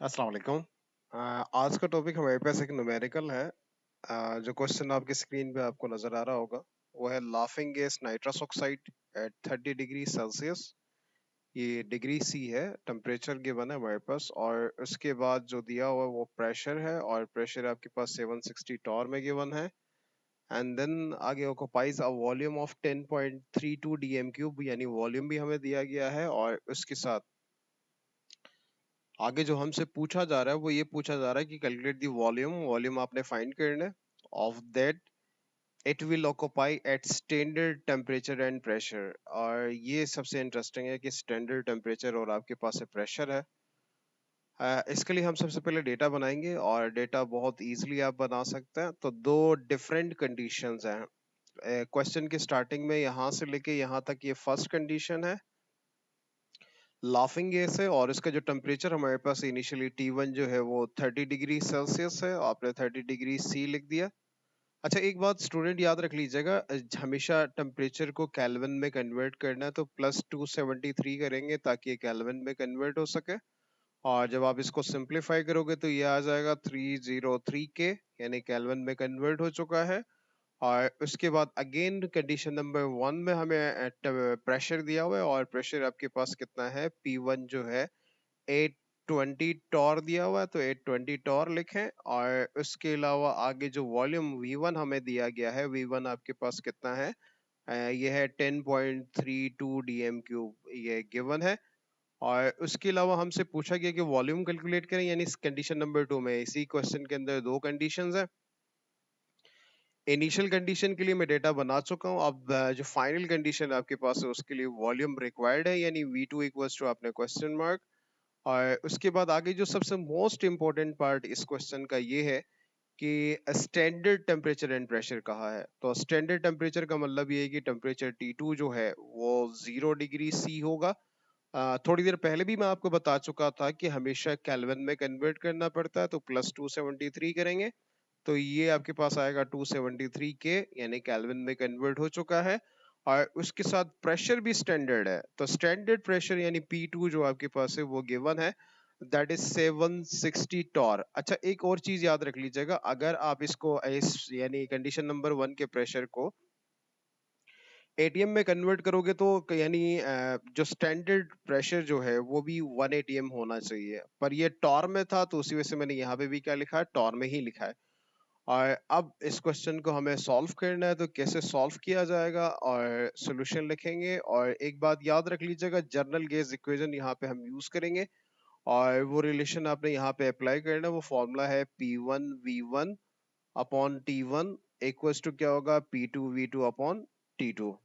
अस्सलाम वालेकुम। आज का टॉपिक हमारे पास एक न्यूमेरिकल है। जो क्वेश्चन आपके स्क्रीन पे आपको नजर आ रहा होगा वो है laughing gas nitrous oxide at 30 degree Celsius. ये डिग्री सी है, टेम्परेचर गिवन है हमारे पास, और उसके बाद जो दिया हुआ है वो प्रेशर है, और प्रेशर आपके पास 760 टॉर में गिवन है। एंड देन आगे occupies a volume of 10.32 DM cube, यानी वॉल्यूम भी हमें दिया गया है। और उसके साथ आगे जो हमसे पूछा जा रहा है वो ये पूछा जा रहा है कि कैलकुलेट दी वॉल्यूम। वॉल्यूम आपने फाइंड करना है of that it will occupy at standard temperature and pressure. और ये सबसे इंटरेस्टिंग है कि स्टैंडर्ड टेम्परेचर और आपके पास है प्रेशर है। इसके लिए हम सबसे पहले डेटा बनाएंगे, और डेटा बहुत इजीली आप बना सकते हैं। तो दो डिफरेंट कंडीशंस हैं क्वेश्चन के स्टार्टिंग में, यहाँ से लेके यहाँ तक। ये फर्स्ट कंडीशन है, लाफिंग गैस है और इसका जो टेम्परेचर हमारे पास इनिशियली T1 जो है वो 30 डिग्री सेल्सियस है। आपने 30 डिग्री सी लिख दिया। अच्छा, एक बात स्टूडेंट याद रख लीजिएगा, हमेशा टेम्परेचर को केल्विन में कन्वर्ट करना है, तो +273 करेंगे ताकि ये केल्विन में कन्वर्ट हो सके। और जब आप इसको सिंप्लीफाई करोगे तो ये आ जाएगा 303 के, यानी केल्विन में कन्वर्ट हो चुका है। और उसके बाद अगेन कंडीशन नंबर 1 में हमें प्रेशर दिया हुआ है, और प्रेशर आपके पास कितना है, P1 जो है 820 टॉर दिया हुआ है, तो 820 टॉर लिखें। और उसके अलावा आगे जो वॉल्यूम V1 हमें दिया गया है, V1 आपके पास कितना है, ये है 10.32 डीएम क्यूब, ये गिवन है। और उसके अलावा हमसे पूछा गया कि वॉल्यूम कैलकुलेट करें, यानी कंडीशन नंबर 2 में। इसी क्वेश्चन के अंदर दो कंडीशंस है। इनिशियल कंडीशन के लिए मैं डेटा बना चुका हूँ। अब जो फाइनल कंडीशन आपके पास है उसके लिए वॉल्यूम रिक्वायर्ड है, यानी V2 इक्वल्स टू आपने क्वेश्चन मार्क। और उसके बाद आगे जो सबसे मोस्ट इंपॉर्टेंट पार्ट इस क्वेश्चन का ये है कि स्टैंडर्ड टेम्परेचर एंड प्रेशर कहाँ है। तो स्टैंडर्ड टेम्परेचर का मतलब ये है कि टेम्परेचर T2 जो है वो 0 डिग्री सी होगा। थोड़ी देर पहले भी मैं आपको बता चुका था कि हमेशा केल्विन में कन्वर्ट करना पड़ता है, तो +273 करेंगे तो ये आपके पास आएगा 273 के, यानी केल्विन में कन्वर्ट हो चुका है। और उसके साथ प्रेशर भी स्टैंडर्ड है, तो स्टैंडर्ड प्रेशर यानी P2 जो आपके पास है वो गिवन है, दैट इज 760 टॉर। अच्छा, एक और चीज याद रख लीजिएगा, अगर आप इसको इस यानी कंडीशन नंबर 1 के प्रेशर को एटीएम में कन्वर्ट करोगे तो यानी जो स्टैंडर्ड प्रेशर जो है वो भी 1 एटीएम होना चाहिए, पर ये टॉर में था तो उसी वजह से मैंने यहाँ पे भी क्या लिखा है, टॉर में ही लिखा है। और अब इस क्वेश्चन को हमें सॉल्व करना है, तो कैसे सॉल्व किया जाएगा और सॉल्यूशन लिखेंगे। और एक बात याद रख लीजिएगा, जर्नल गेज इक्वेशन यहाँ पे हम यूज करेंगे, और वो रिलेशन आपने यहाँ पे अप्लाई करना है। वो फॉर्मूला है P1 V1 upon T1 equals to क्या होगा, P2 V2 upon T2।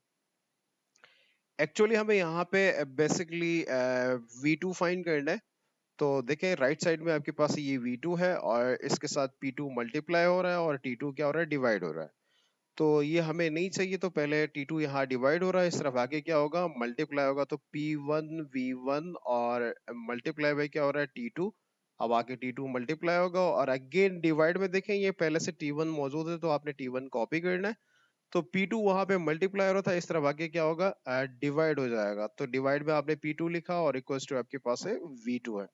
Actually हमें यहाँ पे बेसिकली V2 फाइंड करना है। तो देखें, राइट साइड में आपके पास ये V2 है, और इसके साथ P2 मल्टीप्लाई हो रहा है, और T2 क्या हो रहा है, डिवाइड हो रहा है। तो ये हमें नहीं चाहिए, तो पहले T2 यहाँ डिवाइड हो रहा है, इस तरफ आगे क्या होगा, मल्टीप्लाई होगा, तो P1 V1 और मल्टीप्लाई बाय क्या हो रहा है, T2। अब आगे T2 मल्टीप्लाई होगा, और अगेन डिवाइड में देखें ये पहले से T1 मौजूद है, तो आपने T1 कॉपी करना है। तो P2 वहां पे मल्टीप्लाई हो रहा था, इस तरफ आगे क्या होगा, डिवाइड हो जाएगा। तो डिवाइड में आपने P2 लिखा, और इक्वल्स टू आपके पास है V2 है।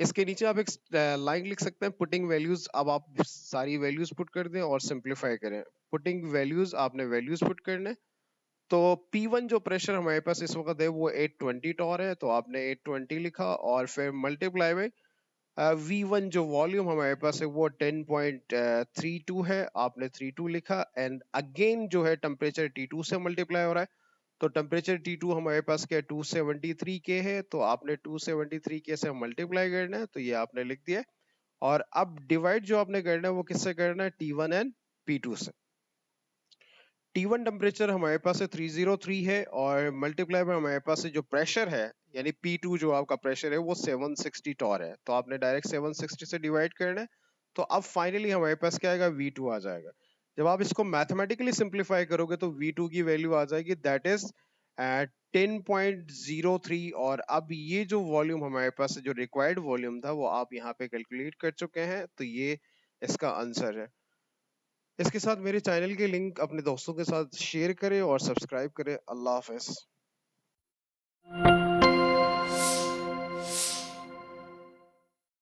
इसके नीचे आप एक लाइन लिख सकते हैं, पुटिंग वैल्यूज। अब आप सारी वैल्यूज पुट कर दें और सिंप्लीफाई करें। पुटिंग वैल्यूज, आपने वैल्यूज पुट करने। तो P1 जो प्रेशर हमारे पास इस वक्त है वो 820 टॉर है, तो आपने 820 लिखा, और फिर मल्टीप्लाई में V1 जो वॉल्यूम हमारे पास है वो 10.32 है, आपने 32 लिखा। एंड अगेन जो है टेम्परेचर T2 से मल्टीप्लाई हो रहा है, तो टेम्परेचर T2 हमारे पास क्या 273 के है, तो आपने 273 के से मल्टीप्लाई करना है, तो ये आपने लिख दिया। और अब डिवाइड जो आपने करना है वो किससे करना है, T1 एंड P2 से। T1 टेम्परेचर हमारे पास है 303 है, और मल्टीप्लाई में हमारे पास जो प्रेशर है यानी P2 जो आपका प्रेशर है वो 760 टॉर है, तो आपने डायरेक्ट 760 से डिवाइड करना है। तो अब फाइनली हमारे पास क्या आएगा, V2 आ जाएगा। जब आप इसको मैथमेटिकली सिंप्लीफाई करोगे तो V2 की वैल्यू आ जाएगी, दैट इज 10.03। और अब ये जो वॉल्यूम हमारे पास जो रिक्वायर्ड वॉल्यूम था वो आप यहाँ पे कैलकुलेट कर चुके हैं, तो ये इसका आंसर है। इसके साथ मेरे चैनल के लिंक अपने दोस्तों के साथ शेयर करें और सब्सक्राइब करें। अल्लाह हाफिज।